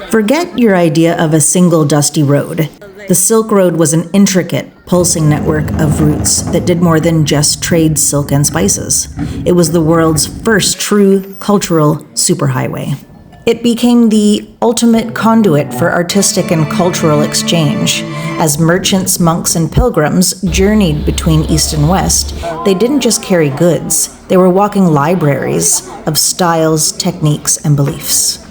Forget your idea of a single dusty road. The Silk Road was an intricate, pulsing network of routes that did more than just trade silk and spices. It was the world's first true cultural superhighway. It became the ultimate conduit for artistic and cultural exchange. As merchants, monks, and pilgrims journeyed between East and West, they didn't just carry goods, they were walking libraries of styles, techniques, and beliefs.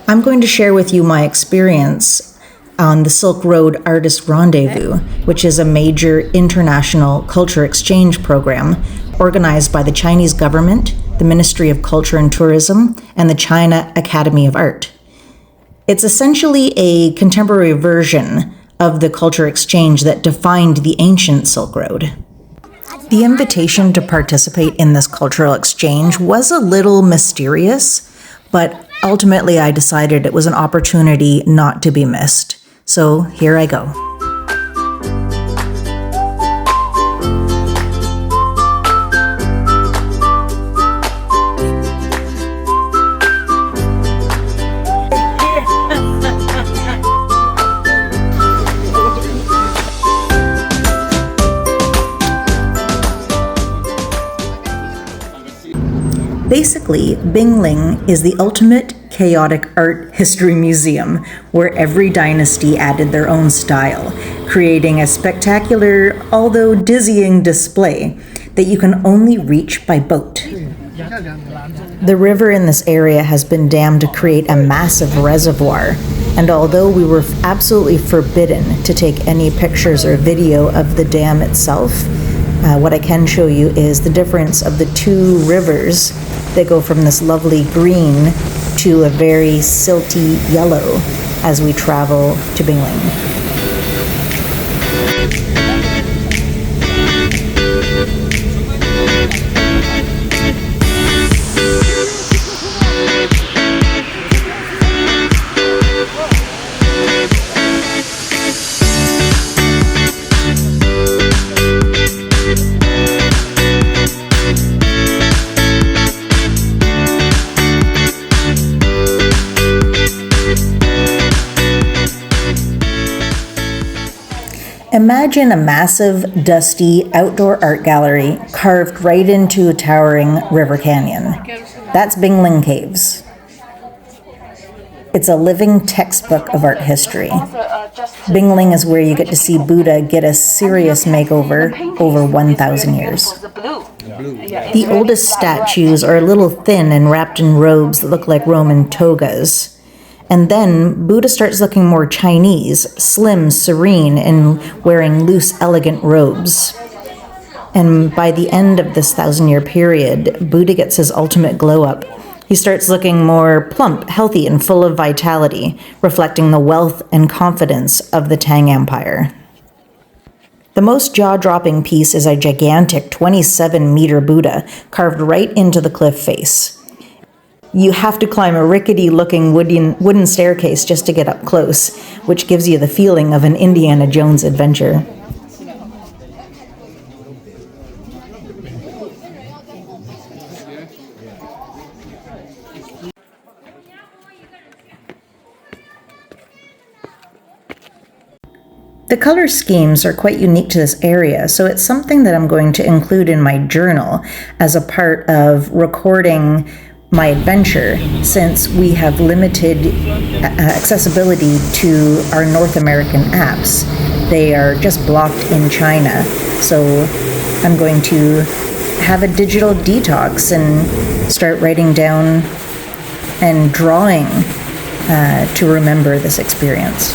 I'm going to share with you my experience on the Silk Road Artist Rendezvous, which is a major international culture exchange program organized by the Chinese government, the Ministry of Culture and Tourism, and the China Academy of Art. It's essentially a contemporary version of the culture exchange that defined the ancient Silk Road. The invitation to participate in this cultural exchange was a little mysterious, but ultimately I decided it was an opportunity not to be missed. So here I go. Basically, Bingling is the ultimate chaotic art history museum where every dynasty added their own style, creating a spectacular, although dizzying display that you can only reach by boat. The river in this area has been dammed to create a massive reservoir, and although we were absolutely forbidden to take any pictures or video of the dam itself, what I can show you is the difference of the two rivers that go from this lovely green to a very silty yellow as we travel to Bingling. Imagine a massive, dusty, outdoor art gallery carved right into a towering river canyon. That's Bingling Caves. It's a living textbook of art history. Bingling is where you get to see Buddha get a serious makeover over 1,000 years. The oldest statues are a little thin and wrapped in robes that look like Roman togas. And then Buddha starts looking more Chinese, slim, serene, and wearing loose, elegant robes. And by the end of this 1,000-year period, Buddha gets his ultimate glow-up. He starts looking more plump, healthy, and full of vitality, reflecting the wealth and confidence of the Tang Empire. The most jaw-dropping piece is a gigantic 27-meter Buddha carved right into the cliff face. You have to climb a rickety-looking wooden staircase just to get up close, which gives you the feeling of an Indiana Jones adventure. The color schemes are quite unique to this area, so it's something that I'm going to include in my journal as a part of recording my adventure, since we have limited accessibility to our North American apps. They are just blocked in China, so I'm going to have a digital detox and start writing down and drawing to remember this experience.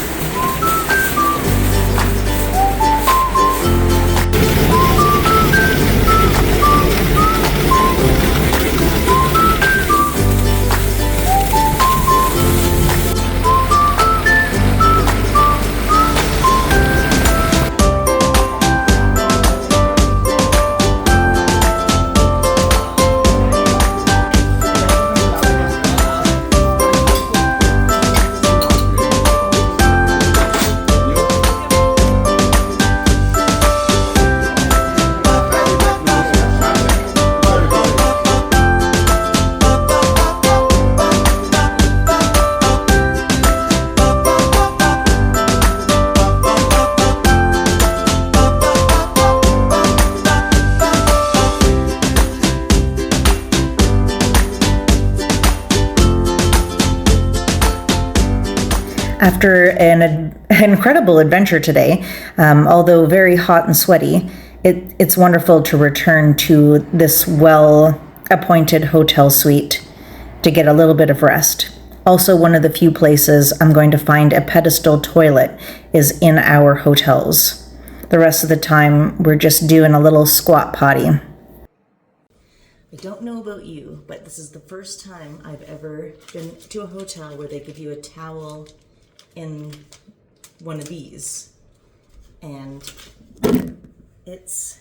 After an incredible adventure today, although very hot and sweaty, it's wonderful to return to this well-appointed hotel suite to get a little bit of rest. Also, one of the few places I'm going to find a pedestal toilet is in our hotels. The rest of the time, we're just doing a little squat potty. I don't know about you, but this is the first time I've ever been to a hotel where they give you a towel in one of these. And it's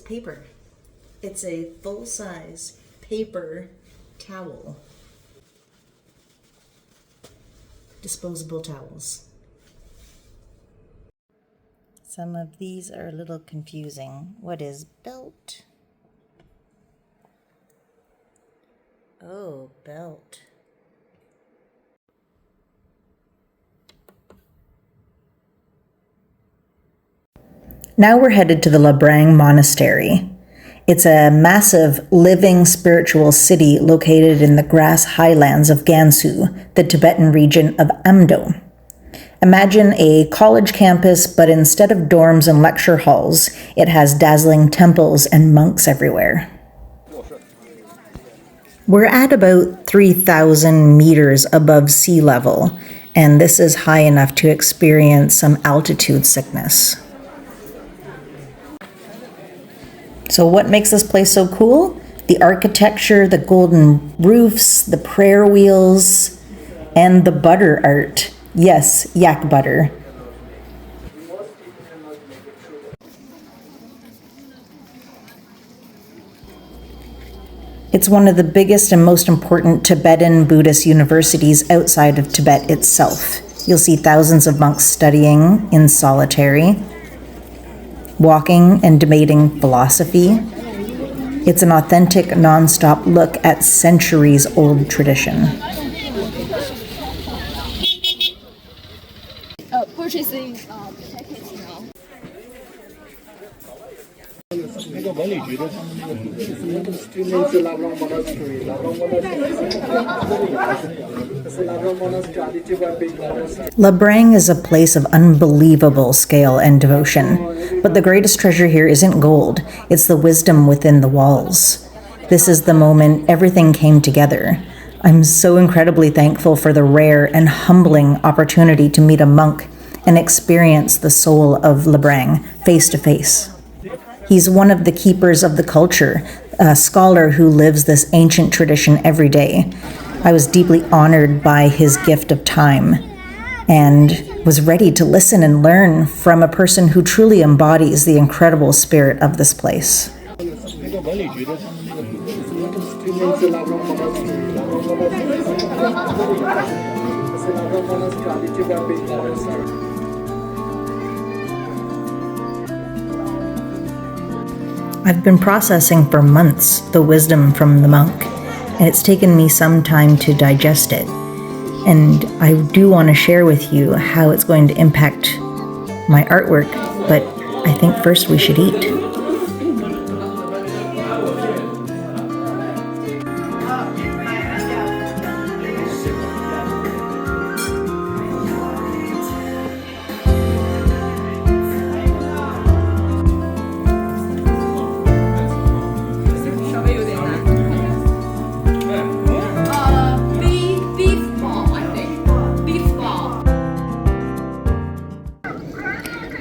paper. It's a full-size paper towel. Disposable towels. Some of these are a little confusing. What is belt? Oh, belt. Now we're headed to the Labrang Monastery. It's a massive, living spiritual city located in the grass highlands of Gansu, the Tibetan region of Amdo. Imagine a college campus, but instead of dorms and lecture halls, it has dazzling temples and monks everywhere. We're at about 3,000 meters above sea level, and this is high enough to experience some altitude sickness. So what makes this place so cool? The architecture, the golden roofs, the prayer wheels, and the butter art. Yes, yak butter. It's one of the biggest and most important Tibetan Buddhist universities outside of Tibet itself. You'll see thousands of monks studying in solitary, walking and debating philosophy. It's an authentic, non-stop look at centuries-old tradition. Purchasing package now. Labrang is a place of unbelievable scale and devotion, but the greatest treasure here isn't gold, it's the wisdom within the walls. This is the moment everything came together. I'm so incredibly thankful for the rare and humbling opportunity to meet a monk and experience the soul of Labrang face to face. He's one of the keepers of the culture, a scholar who lives this ancient tradition every day. I was deeply honored by his gift of time and was ready to listen and learn from a person who truly embodies the incredible spirit of this place. I've been processing for months the wisdom from the monk, and it's taken me some time to digest it. And I do want to share with you how it's going to impact my artwork, but I think first we should eat.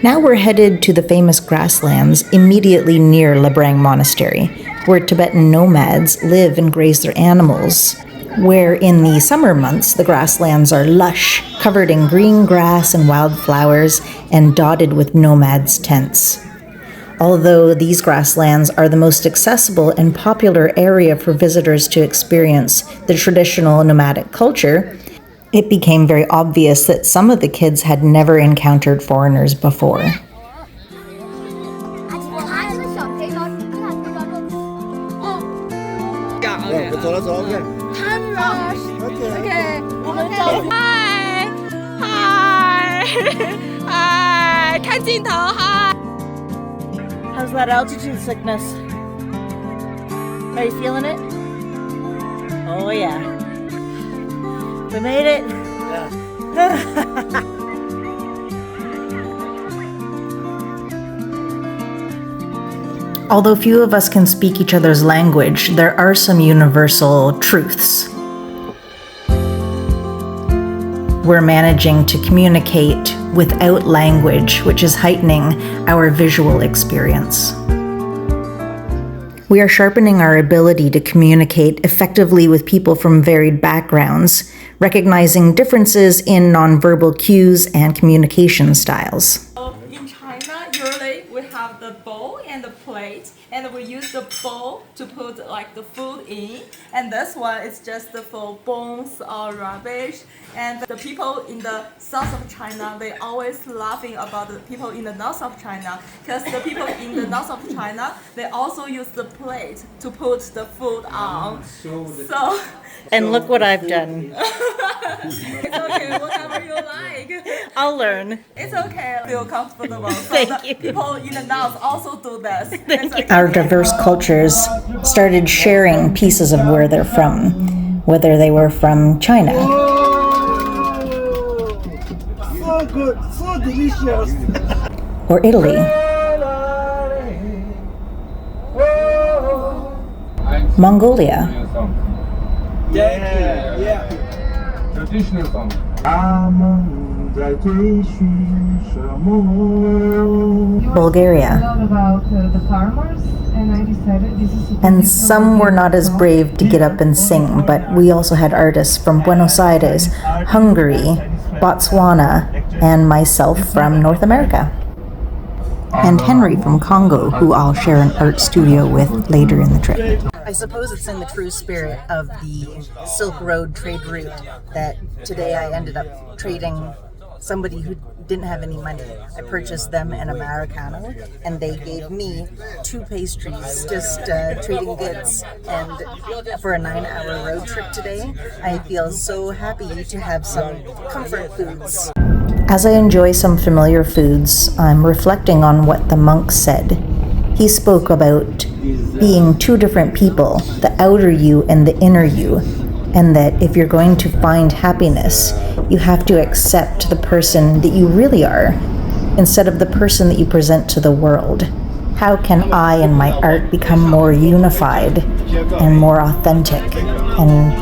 Now we're headed to the famous grasslands immediately near Labrang Monastery, where Tibetan nomads live and graze their animals, where in the summer months the grasslands are lush, covered in green grass and wildflowers, and dotted with nomads' tents. Although these grasslands are the most accessible and popular area for visitors to experience the traditional nomadic culture, it became very obvious that some of the kids had never encountered foreigners before. How's that altitude sickness? Are you feeling it? Oh yeah. We made it. Although few of us can speak each other's language, there are some universal truths. We're managing to communicate without language, which is heightening our visual experience. We are sharpening our ability to communicate effectively with people from varied backgrounds, recognizing differences in nonverbal cues and communication styles. In China, usually we have the bowl and the plate, and we use the bowl to put like the food in, and this one is just for bones or rubbish. And the people in the south of China, they always laughing about the people in the north of China, because the people in the north of China, they also use the plate to put the food on. So And look what I've done. it's okay, whatever you like. I'll learn. It's okay, feel comfortable. So Thank the you. people in the north also do this. Thank you. Our diverse cultures started sharing pieces of where they're from, whether they were from China. So good, so delicious. Or Italy, Mongolia, Yeah. Traditional song. Bulgaria, About the farmers, and I decided this is a and some were not as brave to get up and sing, but we also had artists from Buenos Aires, Hungary, Botswana, and myself from North America. And Henry from Congo, who I'll share an art studio with later in the trip. I suppose it's in the true spirit of the Silk Road trade route that today I ended up trading somebody who didn't have any money. I purchased them an Americano, and they gave me 2 pastries, just trading goods. And for a 9-hour road trip today, I feel so happy to have some comfort foods. As I enjoy some familiar foods, I'm reflecting on what the monk said. He spoke about being 2 different people, the outer you and the inner you, and that if you're going to find happiness, you have to accept the person that you really are, instead of the person that you present to the world. How can I and my art become more unified and more authentic and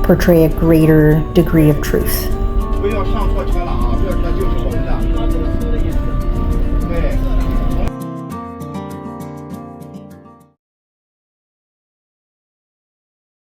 portray a greater degree of truth? 不要上错车了啊！不要说就是我们的。